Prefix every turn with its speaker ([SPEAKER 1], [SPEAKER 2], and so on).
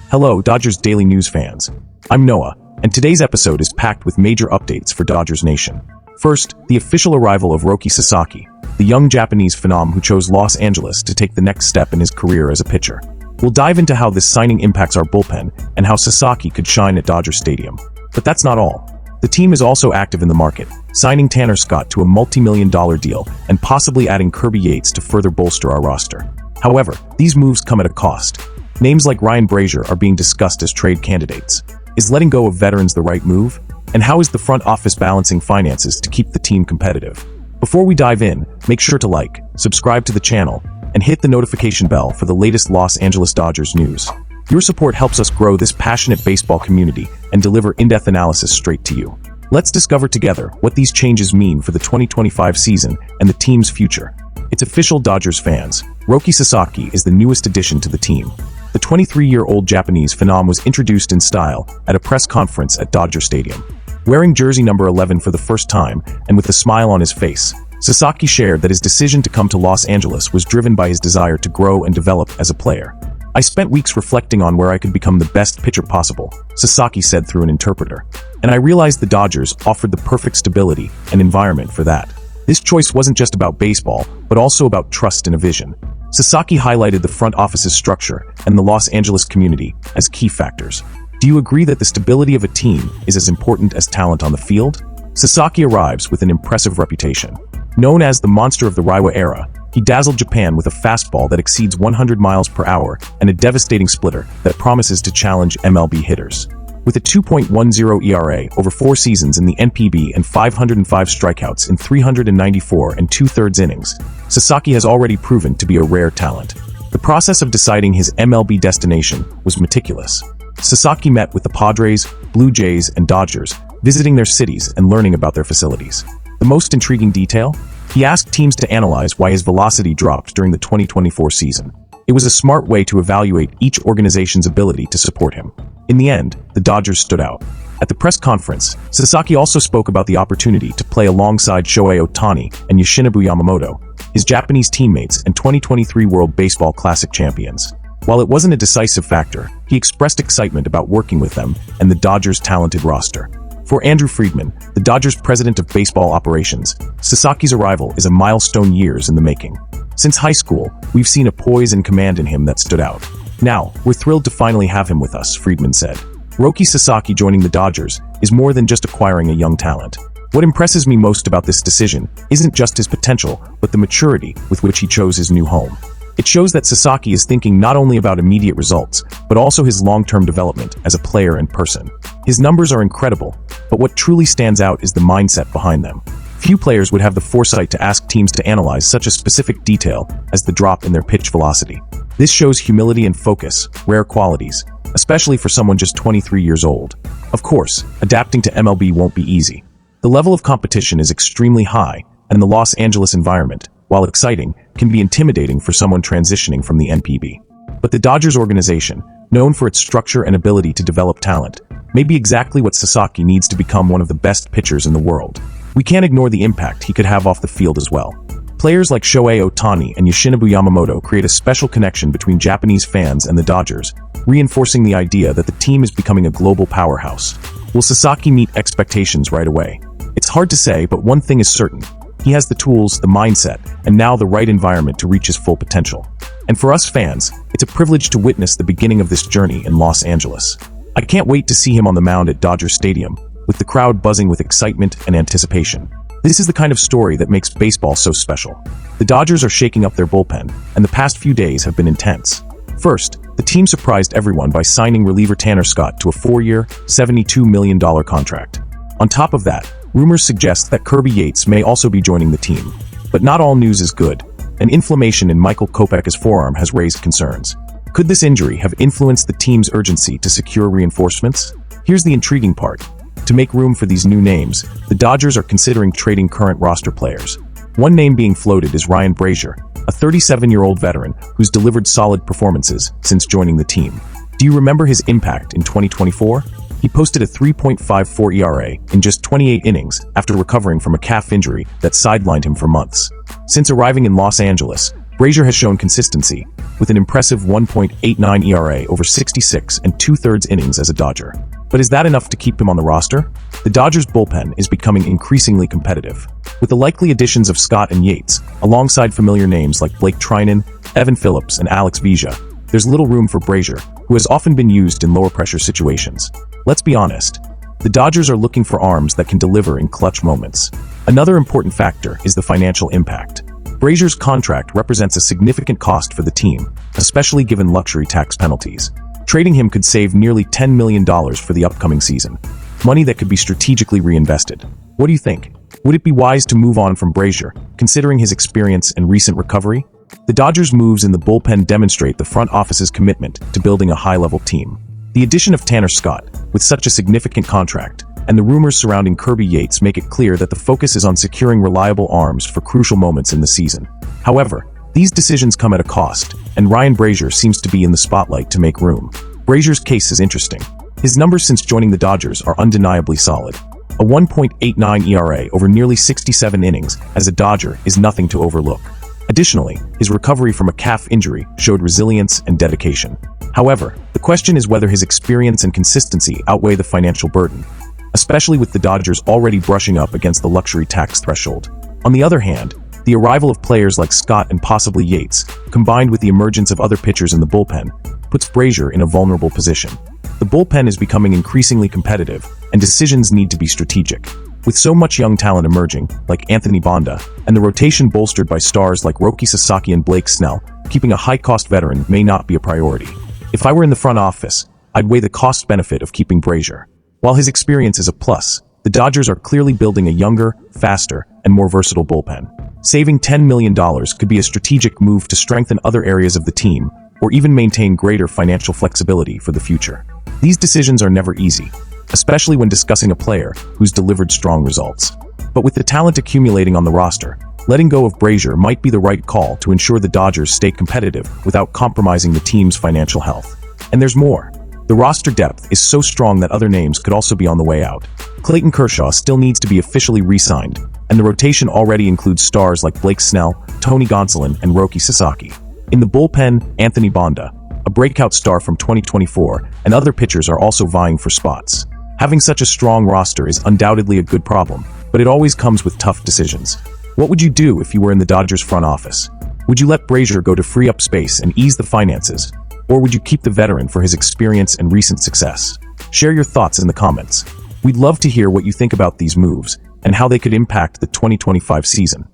[SPEAKER 1] Hello, Dodgers Daily News fans. I'm Noah, and today's episode is packed with major updates for Dodgers Nation. First, the official arrival of Roki Sasaki, the young Japanese phenom who chose Los Angeles to take the next step in his career as a pitcher. We'll dive into how this signing impacts our bullpen and how Sasaki could shine at Dodger Stadium. But that's not all. The team is also active in the market, signing Tanner Scott to a multi-million-dollar deal and possibly adding Kirby Yates to further bolster our roster. However, these moves come at a cost. Names like Ryan Brasier are being discussed as trade candidates. Is letting go of veterans the right move? And how is the front office balancing finances to keep the team competitive? Before we dive in, make sure to like, subscribe to the channel, and hit the notification bell for the latest Los Angeles Dodgers news. Your support helps us grow this passionate baseball community and deliver in-depth analysis straight to you. Let's discover together what these changes mean for the 2025 season and the team's future. It's official, Dodgers fans. Roki Sasaki is the newest addition to the team. The 23-year-old Japanese phenom was introduced in style at a press conference at Dodger Stadium. Wearing jersey number 11 for the first time and with a smile on his face, Sasaki shared that his decision to come to Los Angeles was driven by his desire to grow and develop as a player. "I spent weeks reflecting on where I could become the best pitcher possible," Sasaki said through an interpreter. "And I realized the Dodgers offered the perfect stability and environment for that. This choice wasn't just about baseball, but also about trust and a vision." Sasaki highlighted the front office's structure and the Los Angeles community as key factors. Do you agree that the stability of a team is as important as talent on the field? Sasaki arrives with an impressive reputation. Known as the monster of the Reiwa era, he dazzled Japan with a fastball that exceeds 100 miles per hour and a devastating splitter that promises to challenge MLB hitters. With a 2.10 ERA over 4 seasons in the NPB and 505 strikeouts in 394 and 2/3 innings, Sasaki has already proven to be a rare talent. The process of deciding his MLB destination was meticulous. Sasaki met with the Padres, Blue Jays, and Dodgers, visiting their cities and learning about their facilities. The most intriguing detail? He asked teams to analyze why his velocity dropped during the 2024 season. It was a smart way to evaluate each organization's ability to support him. In the end, the Dodgers stood out. At the press conference, Sasaki also spoke about the opportunity to play alongside Shohei Ohtani and Yoshinobu Yamamoto, his Japanese teammates and 2023 World Baseball Classic champions. While it wasn't a decisive factor, he expressed excitement about working with them and the Dodgers' talented roster. For Andrew Friedman, the Dodgers' president of baseball operations, Sasaki's arrival is a milestone years in the making. Since high school, we've seen a poise and command in him that stood out. "Now, we're thrilled to finally have him with us," Friedman said. Roki Sasaki joining the Dodgers is more than just acquiring a young talent. What impresses me most about this decision isn't just his potential, but the maturity with which he chose his new home. It shows that Sasaki is thinking not only about immediate results, but also his long-term development as a player and person. His numbers are incredible, but what truly stands out is the mindset behind them. Few players would have the foresight to ask teams to analyze such a specific detail as the drop in their pitch velocity. This shows humility and focus, rare qualities, especially for someone just 23 years old. Of course, adapting to MLB won't be easy. The level of competition is extremely high, and the Los Angeles environment, while exciting, can be intimidating for someone transitioning from the NPB. But the Dodgers organization, known for its structure and ability to develop talent, may be exactly what Sasaki needs to become one of the best pitchers in the world. We can't ignore the impact he could have off the field as well. Players like Shohei Ohtani and Yoshinobu Yamamoto create a special connection between Japanese fans and the Dodgers, reinforcing the idea that the team is becoming a global powerhouse. Will Sasaki meet expectations right away? It's hard to say, but one thing is certain. He has the tools, the mindset, and now the right environment to reach his full potential. And for us fans, it's a privilege to witness the beginning of this journey in Los Angeles. I can't wait to see him on the mound at Dodger Stadium, with the crowd buzzing with excitement and anticipation. This is the kind of story that makes baseball so special. The Dodgers are shaking up their bullpen, and the past few days have been intense. First, the team surprised everyone by signing reliever Tanner Scott to a 4-year, $72 million contract. On top of that, rumors suggest that Kirby Yates may also be joining the team. But not all news is good. An inflammation in Michael Kopech's forearm has raised concerns. Could this injury have influenced the team's urgency to secure reinforcements? Here's the intriguing part. To make room for these new names, the Dodgers are considering trading current roster players. One name being floated is Ryan Brasier, a 37-year-old veteran who's delivered solid performances since joining the team. Do you remember his impact in 2024? He posted a 3.54 ERA in just 28 innings after recovering from a calf injury that sidelined him for months. Since arriving in Los Angeles, Brasier has shown consistency, with an impressive 1.89 ERA over 66 and two-thirds innings as a Dodger. But is that enough to keep him on the roster? The Dodgers' bullpen is becoming increasingly competitive. With the likely additions of Scott and Yates, alongside familiar names like Blake Trinan, Evan Phillips, and Alex Vesia, there's little room for Brasier, who has often been used in lower-pressure situations. Let's be honest, the Dodgers are looking for arms that can deliver in clutch moments. Another important factor is the financial impact. Brasier's contract represents a significant cost for the team, especially given luxury tax penalties. Trading him could save nearly $10 million for the upcoming season, money that could be strategically reinvested. What do you think? Would it be wise to move on from Brasier, considering his experience and recent recovery? The Dodgers' moves in the bullpen demonstrate the front office's commitment to building a high-level team. The addition of Tanner Scott, with such a significant contract, and the rumors surrounding Kirby Yates make it clear that the focus is on securing reliable arms for crucial moments in the season. However, these decisions come at a cost, and Ryan Brasier seems to be in the spotlight to make room. Brasier's case is interesting. His numbers since joining the Dodgers are undeniably solid. A 1.89 ERA over nearly 67 innings as a Dodger is nothing to overlook. Additionally, his recovery from a calf injury showed resilience and dedication. However, the question is whether his experience and consistency outweigh the financial burden, especially with the Dodgers already brushing up against the luxury tax threshold. On the other hand, the arrival of players like Scott and possibly Yates, combined with the emergence of other pitchers in the bullpen, puts Brasier in a vulnerable position. The bullpen is becoming increasingly competitive, and decisions need to be strategic. With so much young talent emerging, like Anthony Bonda, and the rotation bolstered by stars like Roki Sasaki and Blake Snell, keeping a high-cost veteran may not be a priority. If I were in the front office, I'd weigh the cost-benefit of keeping Brasier. While his experience is a plus, the Dodgers are clearly building a younger, faster, and more versatile bullpen. Saving $10 million could be a strategic move to strengthen other areas of the team, or even maintain greater financial flexibility for the future. These decisions are never easy, especially when discussing a player who's delivered strong results. But with the talent accumulating on the roster, letting go of Brasier might be the right call to ensure the Dodgers stay competitive without compromising the team's financial health. And there's more. The roster depth is so strong that other names could also be on the way out. Clayton Kershaw still needs to be officially re-signed, and the rotation already includes stars like Blake Snell, Tony Gonsolin, and Roki Sasaki. In the bullpen, Anthony Bonda, a breakout star from 2024, and other pitchers are also vying for spots. Having such a strong roster is undoubtedly a good problem, but it always comes with tough decisions. What would you do if you were in the Dodgers front office? Would you let Brasier go to free up space and ease the finances? Or would you keep the veteran for his experience and recent success? Share your thoughts in the comments. We'd love to hear what you think about these moves and how they could impact the 2025 season.